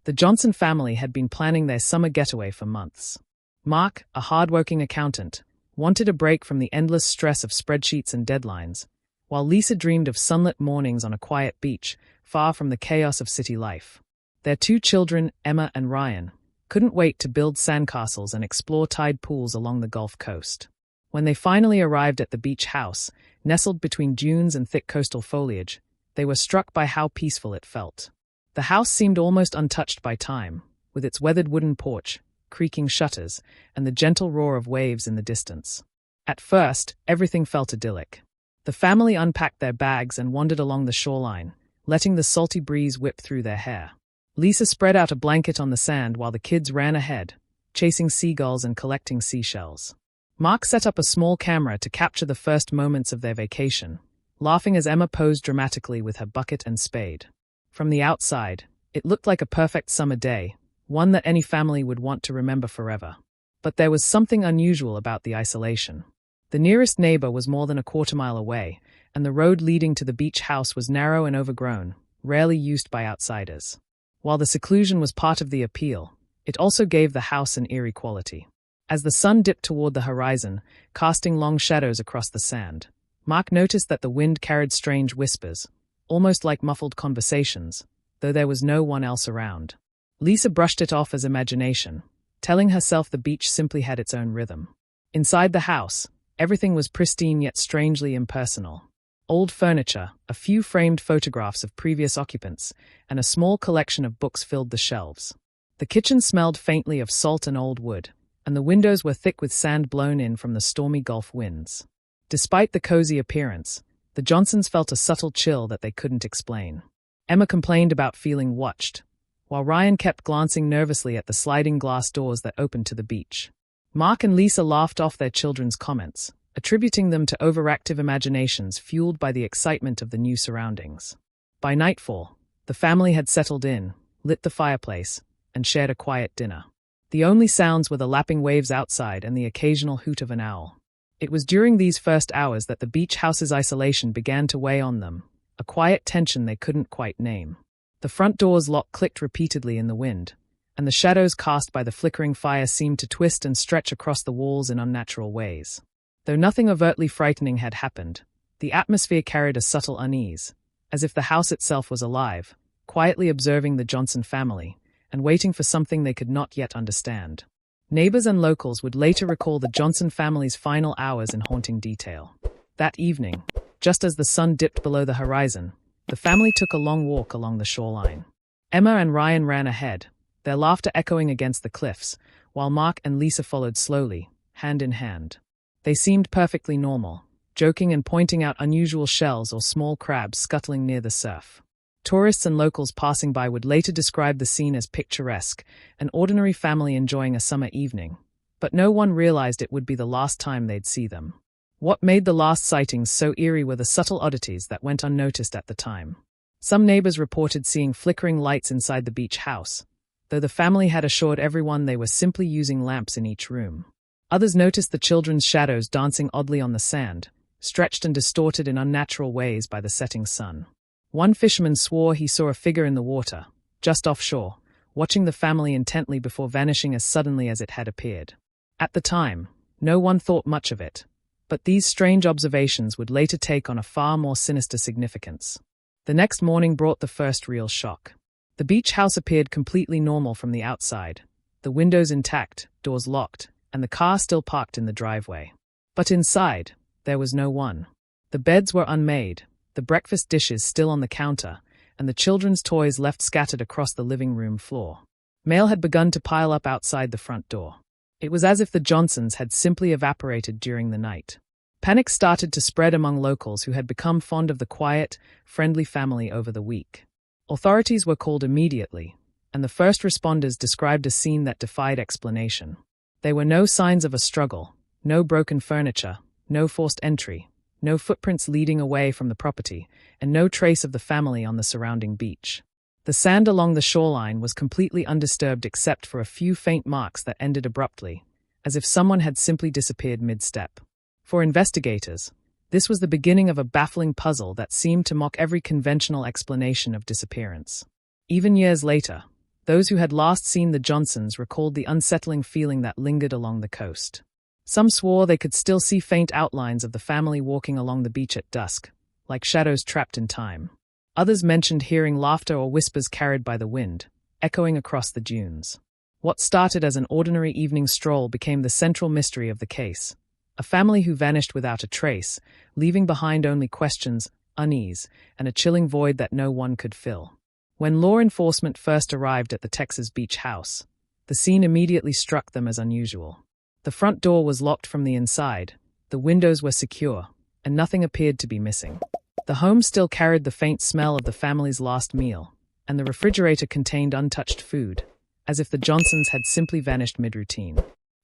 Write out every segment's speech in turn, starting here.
The Johnson family had been planning their summer getaway for months. Mark, a hard-working accountant, wanted a break from the endless stress of spreadsheets and deadlines, while Lisa dreamed of sunlit mornings on a quiet beach, far from the chaos of city life. Their two children, Emma and Ryan, couldn't wait to build sandcastles and explore tide pools along the Gulf Coast. When they finally arrived at the beach house, nestled between dunes and thick coastal foliage, they were struck by how peaceful it felt. The house seemed almost untouched by time, with its weathered wooden porch, creaking shutters, and the gentle roar of waves in the distance. At first, everything felt idyllic. The family unpacked their bags and wandered along the shoreline, letting the salty breeze whip through their hair. Lisa spread out a blanket on the sand while the kids ran ahead, chasing seagulls and collecting seashells. Mark set up a small camera to capture the first moments of their vacation, laughing as Emma posed dramatically with her bucket and spade. From the outside, it looked like a perfect summer day, one that any family would want to remember forever. But there was something unusual about the isolation. The nearest neighbor was more than a quarter-mile away, and the road leading to the beach house was narrow and overgrown, rarely used by outsiders. While the seclusion was part of the appeal, it also gave the house an eerie quality. As the sun dipped toward the horizon, casting long shadows across the sand, Mark noticed that the wind carried strange whispers, almost like muffled conversations, though there was no one else around. Lisa brushed it off as imagination, telling herself the beach simply had its own rhythm. Inside the house, everything was pristine yet strangely impersonal. Old furniture, a few framed photographs of previous occupants, and a small collection of books filled the shelves. The kitchen smelled faintly of salt and old wood, and the windows were thick with sand blown in from the stormy Gulf winds. Despite the cozy appearance, the Johnsons felt a subtle chill that they couldn't explain. Emma complained about feeling watched, while Ryan kept glancing nervously at the sliding glass doors that opened to the beach. Mark and Lisa laughed off their children's comments, attributing them to overactive imaginations fueled by the excitement of the new surroundings. By nightfall, the family had settled in, lit the fireplace, and shared a quiet dinner. The only sounds were the lapping waves outside and the occasional hoot of an owl. It was during these first hours that the beach house's isolation began to weigh on them, a quiet tension they couldn't quite name. The front door's lock clicked repeatedly in the wind, and the shadows cast by the flickering fire seemed to twist and stretch across the walls in unnatural ways. Though nothing overtly frightening had happened, the atmosphere carried a subtle unease, as if the house itself was alive, quietly observing the Johnson family, and waiting for something they could not yet understand. Neighbors and locals would later recall the Johnson family's final hours in haunting detail. That evening, just as the sun dipped below the horizon, the family took a long walk along the shoreline. Emma and Ryan ran ahead, their laughter echoing against the cliffs, while Mark and Lisa followed slowly, hand in hand. They seemed perfectly normal, joking and pointing out unusual shells or small crabs scuttling near the surf. Tourists and locals passing by would later describe the scene as picturesque, an ordinary family enjoying a summer evening, but no one realized it would be the last time they'd see them. What made the last sightings so eerie were the subtle oddities that went unnoticed at the time. Some neighbors reported seeing flickering lights inside the beach house, though the family had assured everyone they were simply using lamps in each room. Others noticed the children's shadows dancing oddly on the sand, stretched and distorted in unnatural ways by the setting sun. One fisherman swore he saw a figure in the water, just offshore, watching the family intently before vanishing as suddenly as it had appeared. At the time, no one thought much of it, but these strange observations would later take on a far more sinister significance. The next morning brought the first real shock. The beach house appeared completely normal from the outside, the windows intact, doors locked, and the car still parked in the driveway. But inside, there was no one. The beds were unmade, the breakfast dishes still on the counter, and the children's toys left scattered across the living room floor. Mail had begun to pile up outside the front door. It was as if the Johnsons had simply evaporated during the night. Panic started to spread among locals who had become fond of the quiet, friendly family over the week. Authorities were called immediately, and the first responders described a scene that defied explanation. There were no signs of a struggle, no broken furniture, no forced entry, no footprints leading away from the property, and no trace of the family on the surrounding beach. The sand along the shoreline was completely undisturbed except for a few faint marks that ended abruptly, as if someone had simply disappeared mid-step. For investigators, this was the beginning of a baffling puzzle that seemed to mock every conventional explanation of disappearance. Even years later, Those who had last seen the Johnsons recalled the unsettling feeling that lingered along the coast. Some swore they could still see faint outlines of the family walking along the beach at dusk, like shadows trapped in time. Others mentioned hearing laughter or whispers carried by the wind, echoing across the dunes. What started as an ordinary evening stroll became the central mystery of the case. A family who vanished without a trace, leaving behind only questions, unease, and a chilling void that no one could fill. When law enforcement first arrived at the Texas beach house, the scene immediately struck them as unusual. The front door was locked from the inside, the windows were secure, and nothing appeared to be missing. The home still carried the faint smell of the family's last meal, and the refrigerator contained untouched food, as if the Johnsons had simply vanished mid-routine.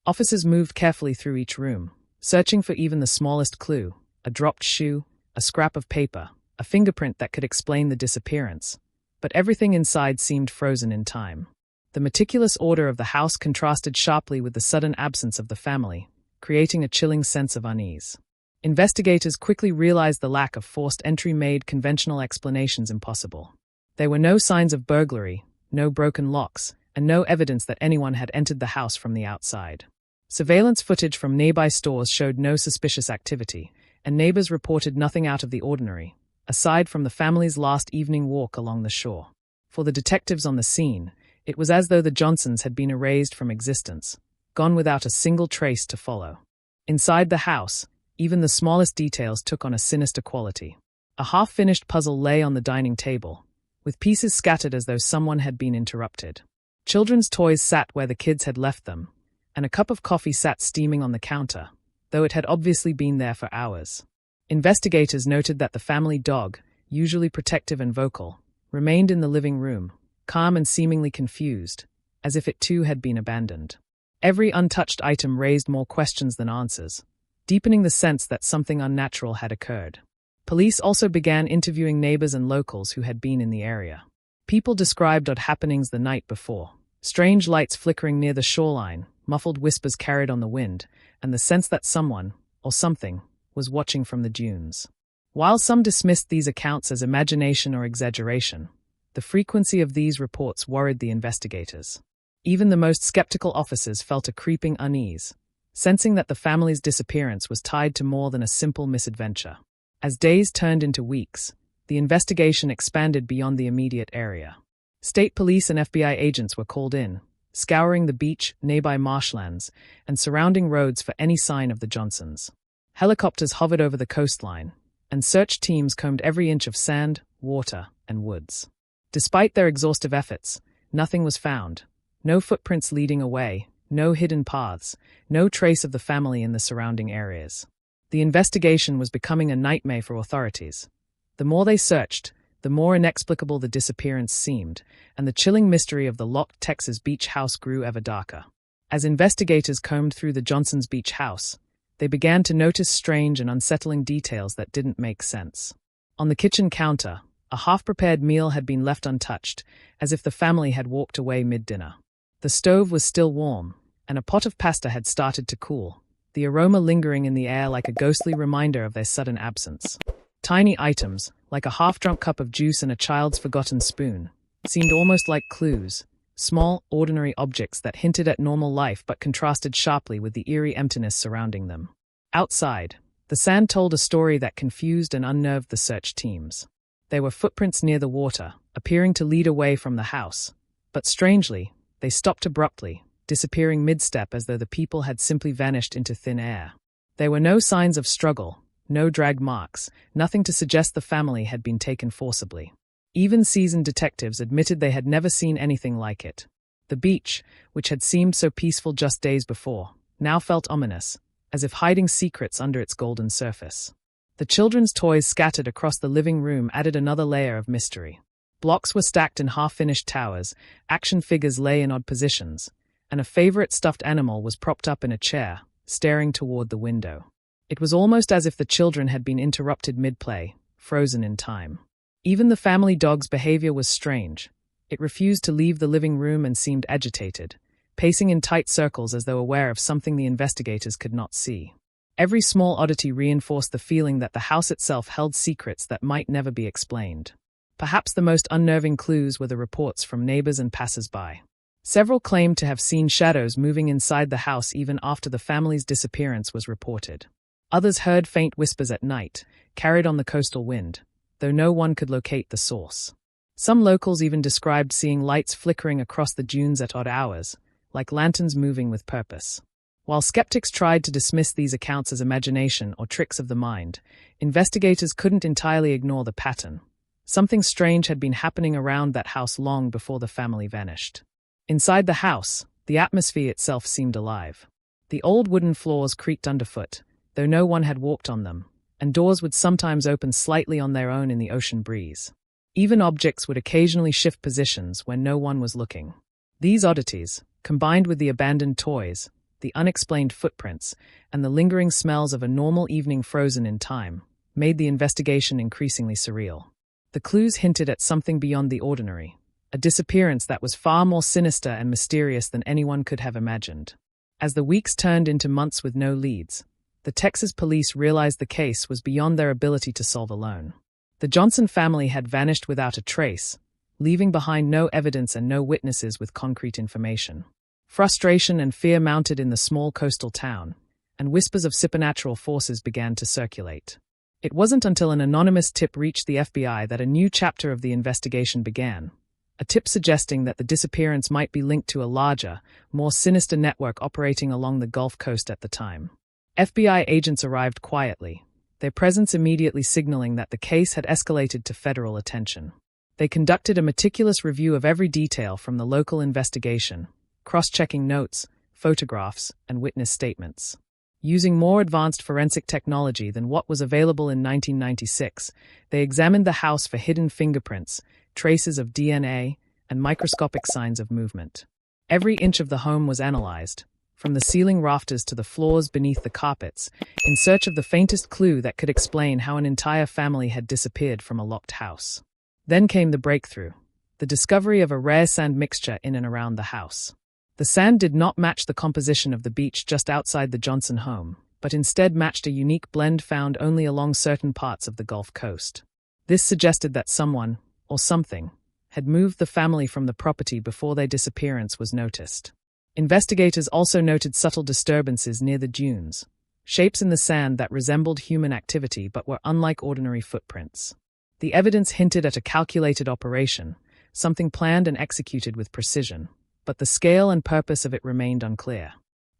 Officers moved carefully through each room, searching for even the smallest clue, a dropped shoe, a scrap of paper, a fingerprint that could explain the disappearance. But everything inside seemed frozen in time. The meticulous order of the house contrasted sharply with the sudden absence of the family, creating a chilling sense of unease. Investigators quickly realized the lack of forced entry made conventional explanations impossible. There were no signs of burglary, no broken locks, and no evidence that anyone had entered the house from the outside. Surveillance footage from nearby stores showed no suspicious activity, and neighbors reported nothing out of the ordinary, aside from the family's last evening walk along the shore. For the detectives on the scene, it was as though the Johnsons had been erased from existence, gone without a single trace to follow. Inside the house, even the smallest details took on a sinister quality. A half-finished puzzle lay on the dining table, with pieces scattered as though someone had been interrupted. Children's toys sat where the kids had left them, and a cup of coffee sat steaming on the counter, though it had obviously been there for hours. Investigators noted that the family dog, usually protective and vocal, remained in the living room, calm and seemingly confused, as if it too had been abandoned. Every untouched item raised more questions than answers, deepening the sense that something unnatural had occurred. Police also began interviewing neighbors and locals who had been in the area. People described odd happenings the night before, strange lights flickering near the shoreline, muffled whispers carried on the wind, and the sense that someone, or something, was watching from the dunes. While some dismissed these accounts as imagination or exaggeration, the frequency of these reports worried the investigators. Even the most skeptical officers felt a creeping unease, sensing that the family's disappearance was tied to more than a simple misadventure. As days turned into weeks, the investigation expanded beyond the immediate area. State police and FBI agents were called in, scouring the beach, nearby marshlands, and surrounding roads for any sign of the Johnsons. Helicopters hovered over the coastline, and search teams combed every inch of sand, water, and woods. Despite their exhaustive efforts, nothing was found. No footprints leading away, no hidden paths, no trace of the family in the surrounding areas. The investigation was becoming a nightmare for authorities. The more they searched, the more inexplicable the disappearance seemed, and the chilling mystery of the locked Texas beach house grew ever darker. As investigators combed through the Johnsons' beach house, they began to notice strange and unsettling details that didn't make sense. On the kitchen counter, a half-prepared meal had been left untouched, as if the family had walked away mid-dinner. The stove was still warm, and a pot of pasta had started to cool, the aroma lingering in the air like a ghostly reminder of their sudden absence. Tiny items, like a half-drunk cup of juice and a child's forgotten spoon, seemed almost like clues, small, ordinary objects that hinted at normal life but contrasted sharply with the eerie emptiness surrounding them. Outside, the sand told a story that confused and unnerved the search teams. There were footprints near the water, appearing to lead away from the house, but strangely, they stopped abruptly, disappearing mid-step as though the people had simply vanished into thin air. There were no signs of struggle, no drag marks, nothing to suggest the family had been taken forcibly. Even seasoned detectives admitted they had never seen anything like it. The beach, which had seemed so peaceful just days before, now felt ominous, as if hiding secrets under its golden surface. The children's toys scattered across the living room added another layer of mystery. Blocks were stacked in half-finished towers, action figures lay in odd positions, and a favorite stuffed animal was propped up in a chair, staring toward the window. It was almost as if the children had been interrupted mid-play, frozen in time. Even the family dog's behavior was strange. It refused to leave the living room and seemed agitated, pacing in tight circles as though aware of something the investigators could not see. Every small oddity reinforced the feeling that the house itself held secrets that might never be explained. Perhaps the most unnerving clues were the reports from neighbors and passers-by. Several claimed to have seen shadows moving inside the house even after the family's disappearance was reported. Others heard faint whispers at night, carried on the coastal wind, though no one could locate the source. Some locals even described seeing lights flickering across the dunes at odd hours, like lanterns moving with purpose. While skeptics tried to dismiss these accounts as imagination or tricks of the mind, investigators couldn't entirely ignore the pattern. Something strange had been happening around that house long before the family vanished. Inside the house, the atmosphere itself seemed alive. The old wooden floors creaked underfoot, though no one had walked on them, and doors would sometimes open slightly on their own in the ocean breeze. Even objects would occasionally shift positions when no one was looking. These oddities, combined with the abandoned toys, the unexplained footprints, and the lingering smells of a normal evening frozen in time, made the investigation increasingly surreal. The clues hinted at something beyond the ordinary, a disappearance that was far more sinister and mysterious than anyone could have imagined. As the weeks turned into months with no leads, the Texas police realized the case was beyond their ability to solve alone. The Johnson family had vanished without a trace, leaving behind no evidence and no witnesses with concrete information. Frustration and fear mounted in the small coastal town, and whispers of supernatural forces began to circulate. It wasn't until an anonymous tip reached the FBI that a new chapter of the investigation began, a tip suggesting that the disappearance might be linked to a larger, more sinister network operating along the Gulf Coast at the time. FBI agents arrived quietly, their presence immediately signaling that the case had escalated to federal attention. They conducted a meticulous review of every detail from the local investigation, cross-checking notes, photographs, and witness statements. Using more advanced forensic technology than what was available in 1996, they examined the house for hidden fingerprints, traces of DNA, and microscopic signs of movement. Every inch of the home was analyzed, from the ceiling rafters to the floors beneath the carpets, in search of the faintest clue that could explain how an entire family had disappeared from a locked house. Then came the breakthrough, the discovery of a rare sand mixture in and around the house. The sand did not match the composition of the beach just outside the Johnson home, but instead matched a unique blend found only along certain parts of the Gulf Coast. This suggested that someone, or something, had moved the family from the property before their disappearance was noticed. Investigators also noted subtle disturbances near the dunes, shapes in the sand that resembled human activity but were unlike ordinary footprints. The evidence hinted at a calculated operation, something planned and executed with precision, but the scale and purpose of it remained unclear.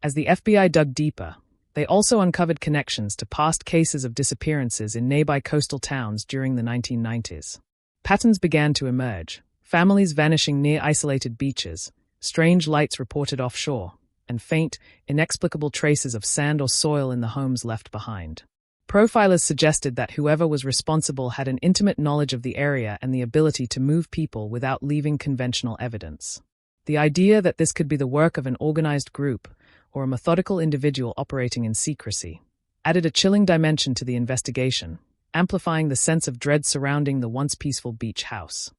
As the FBI dug deeper, they also uncovered connections to past cases of disappearances in nearby coastal towns during the 1990s. Patterns began to emerge, families vanishing near isolated beaches, strange lights reported offshore, and faint, inexplicable traces of sand or soil in the homes left behind. Profilers suggested that whoever was responsible had an intimate knowledge of the area and the ability to move people without leaving conventional evidence. The idea that this could be the work of an organized group or a methodical individual operating in secrecy added a chilling dimension to the investigation, amplifying the sense of dread surrounding the once peaceful beach house.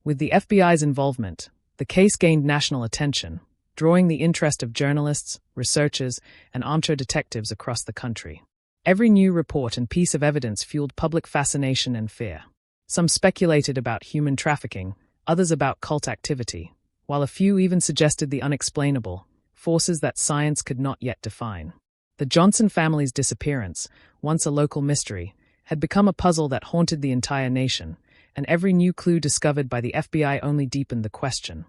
With the FBI's involvement, the case gained national attention, drawing the interest of journalists, researchers, and armchair detectives across the country. Every new report and piece of evidence fueled public fascination and fear. Some speculated about human trafficking, others about cult activity, while a few even suggested the unexplainable, forces that science could not yet define. The Johnson family's disappearance, once a local mystery, had become a puzzle that haunted the entire nation, and every new clue discovered by the FBI only deepened the question.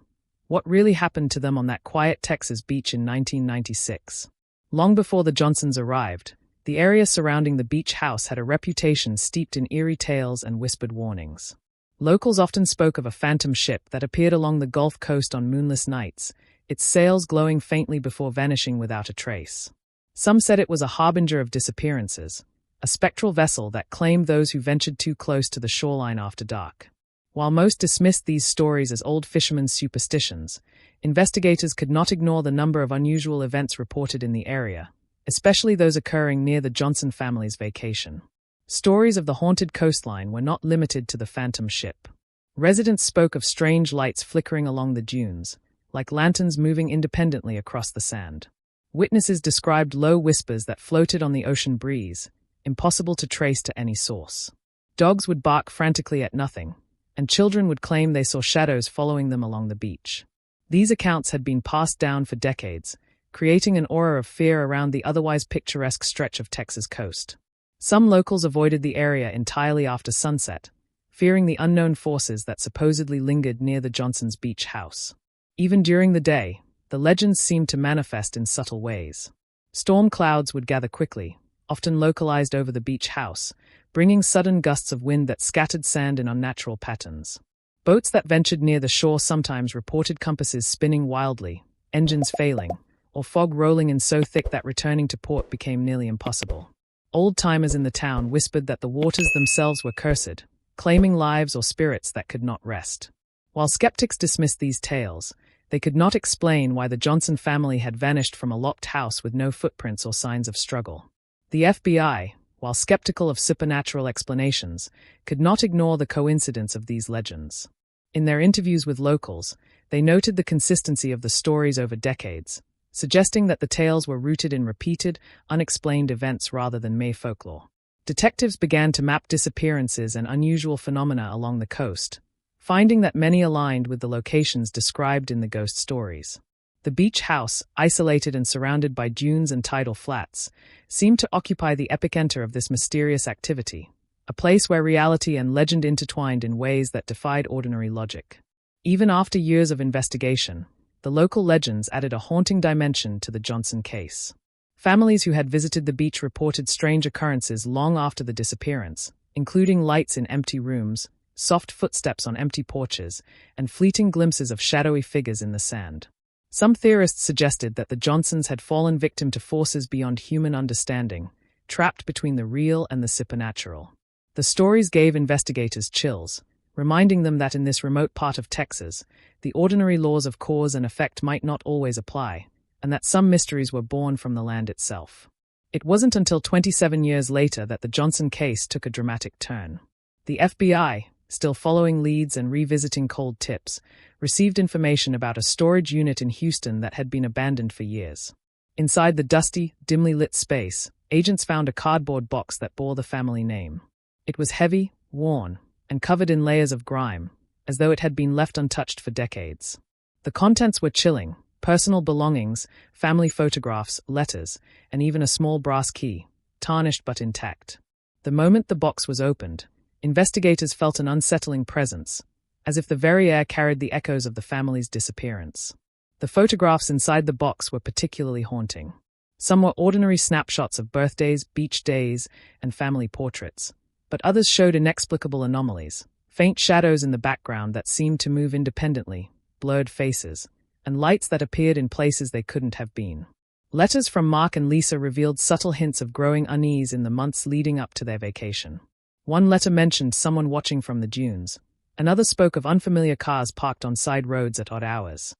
What really happened to them on that quiet Texas beach in 1996? Long before the Johnsons arrived, the area surrounding the beach house had a reputation steeped in eerie tales and whispered warnings. Locals often spoke of a phantom ship that appeared along the Gulf Coast on moonless nights, its sails glowing faintly before vanishing without a trace. Some said it was a harbinger of disappearances, a spectral vessel that claimed those who ventured too close to the shoreline after dark. While most dismissed these stories as old fishermen's superstitions, investigators could not ignore the number of unusual events reported in the area, especially those occurring near the Johnson family's vacation. Stories of the haunted coastline were not limited to the phantom ship. Residents spoke of strange lights flickering along the dunes, like lanterns moving independently across the sand. Witnesses described low whispers that floated on the ocean breeze, impossible to trace to any source. Dogs would bark frantically at nothing, and children would claim they saw shadows following them along the beach. These accounts had been passed down for decades, creating an aura of fear around the otherwise picturesque stretch of Texas coast. Some locals avoided the area entirely after sunset, fearing the unknown forces that supposedly lingered near the Johnsons' beach house. Even during the day, the legends seemed to manifest in subtle ways. Storm clouds would gather quickly, often localized over the beach house, bringing sudden gusts of wind that scattered sand in unnatural patterns. Boats that ventured near the shore sometimes reported compasses spinning wildly, engines failing, or fog rolling in so thick that returning to port became nearly impossible. Old-timers in the town whispered that the waters themselves were cursed, claiming lives or spirits that could not rest. While skeptics dismissed these tales, they could not explain why the Johnson family had vanished from a locked house with no footprints or signs of struggle. The FBI, while skeptical of supernatural explanations, could not ignore the coincidence of these legends. In their interviews with locals, they noted the consistency of the stories over decades, suggesting that the tales were rooted in repeated, unexplained events rather than mere folklore. Detectives began to map disappearances and unusual phenomena along the coast, finding that many aligned with the locations described in the ghost stories. The beach house, isolated and surrounded by dunes and tidal flats, seemed to occupy the epicenter of this mysterious activity, a place where reality and legend intertwined in ways that defied ordinary logic. Even after years of investigation, the local legends added a haunting dimension to the Johnson case. Families who had visited the beach reported strange occurrences long after the disappearance, including lights in empty rooms, soft footsteps on empty porches, and fleeting glimpses of shadowy figures in the sand. Some theorists suggested that the Johnsons had fallen victim to forces beyond human understanding, trapped between the real and the supernatural. The stories gave investigators chills, reminding them that in this remote part of Texas, the ordinary laws of cause and effect might not always apply, and that some mysteries were born from the land itself. It wasn't until 27 years later that the Johnson case took a dramatic turn. The FBI, still following leads and revisiting cold tips, received information about a storage unit in Houston that had been abandoned for years. Inside the dusty, dimly lit space, agents found a cardboard box that bore the family name. It was heavy, worn, and covered in layers of grime, as though it had been left untouched for decades. The contents were chilling: personal belongings, family photographs, letters, and even a small brass key, tarnished but intact. The moment the box was opened, investigators felt an unsettling presence, as if the very air carried the echoes of the family's disappearance. The photographs inside the box were particularly haunting. Some were ordinary snapshots of birthdays, beach days, and family portraits, but others showed inexplicable anomalies: faint shadows in the background that seemed to move independently, blurred faces, and lights that appeared in places they couldn't have been. Letters from Mark and Lisa revealed subtle hints of growing unease in the months leading up to their vacation. One letter mentioned someone watching from the dunes. Another spoke of unfamiliar cars parked on side roads at odd hours.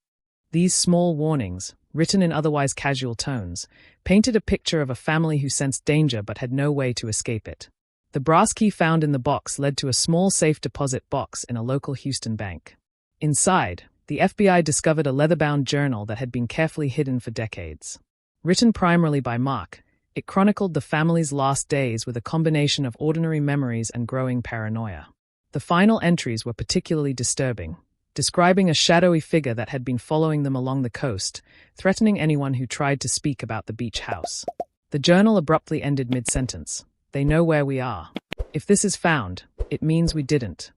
These small warnings, written in otherwise casual tones, painted a picture of a family who sensed danger but had no way to escape it. The brass key found in the box led to a small safe deposit box in a local Houston bank. Inside, the FBI discovered a leather-bound journal that had been carefully hidden for decades. Written primarily by Mark, it chronicled the family's last days with a combination of ordinary memories and growing paranoia. The final entries were particularly disturbing, describing a shadowy figure that had been following them along the coast, threatening anyone who tried to speak about the beach house. The journal abruptly ended mid-sentence: "They know where we are. If this is found, it means we didn't,"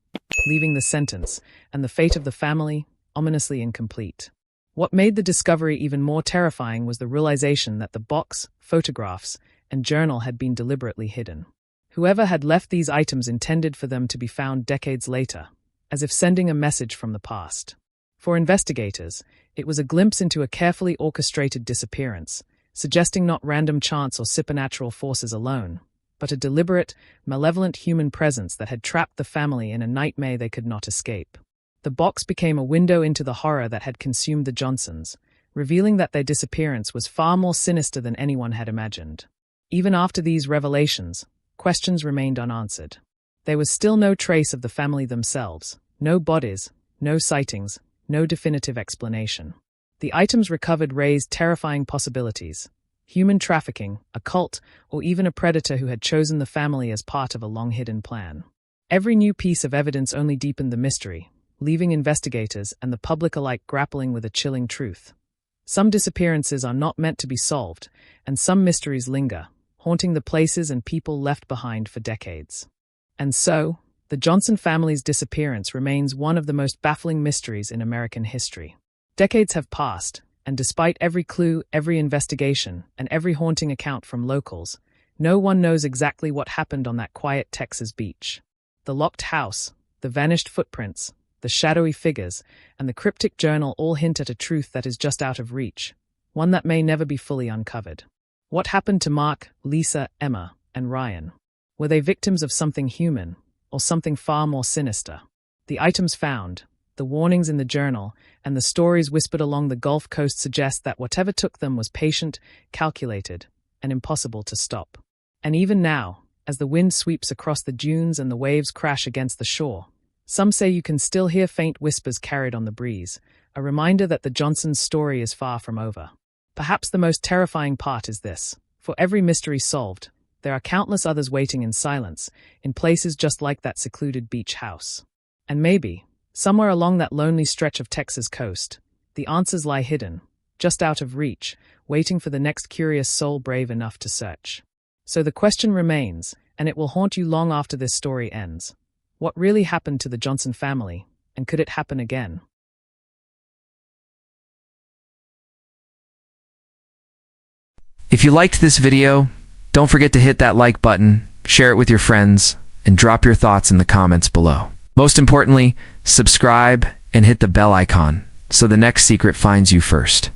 leaving the sentence, and the fate of the family, ominously incomplete. What made the discovery even more terrifying was the realization that the box, photographs, and journal had been deliberately hidden. Whoever had left these items intended for them to be found decades later, as if sending a message from the past. For investigators, it was a glimpse into a carefully orchestrated disappearance, suggesting not random chance or supernatural forces alone, but a deliberate, malevolent human presence that had trapped the family in a nightmare they could not escape. The box became a window into the horror that had consumed the Johnsons, revealing that their disappearance was far more sinister than anyone had imagined. Even after these revelations, questions remained unanswered. There was still no trace of the family themselves, no bodies, no sightings, no definitive explanation. The items recovered raised terrifying possibilities: human trafficking, a cult, or even a predator who had chosen the family as part of a long-hidden plan. Every new piece of evidence only deepened the mystery, leaving investigators and the public alike grappling with a chilling truth. Some disappearances are not meant to be solved, and some mysteries linger, haunting the places and people left behind for decades. And so, the Johnson family's disappearance remains one of the most baffling mysteries in American history. Decades have passed, and despite every clue, every investigation, and every haunting account from locals, no one knows exactly what happened on that quiet Texas beach. The locked house, the vanished footprints, the shadowy figures, and the cryptic journal all hint at a truth that is just out of reach, one that may never be fully uncovered. What happened to Mark, Lisa, Emma, and Ryan? Were they victims of something human, or something far more sinister? The items found, the warnings in the journal, and the stories whispered along the Gulf Coast suggest that whatever took them was patient, calculated, and impossible to stop. And even now, as the wind sweeps across the dunes and the waves crash against the shore, some say you can still hear faint whispers carried on the breeze, a reminder that the Johnsons' story is far from over. Perhaps the most terrifying part is this: for every mystery solved, there are countless others waiting in silence, in places just like that secluded beach house. And maybe, somewhere along that lonely stretch of Texas coast, the answers lie hidden, just out of reach, waiting for the next curious soul brave enough to search. So the question remains, and it will haunt you long after this story ends. What really happened to the Johnson family, and could it happen again? If you liked this video, don't forget to hit that like button, share it with your friends, and drop your thoughts in the comments below. Most importantly, subscribe and hit the bell icon so the next secret finds you first.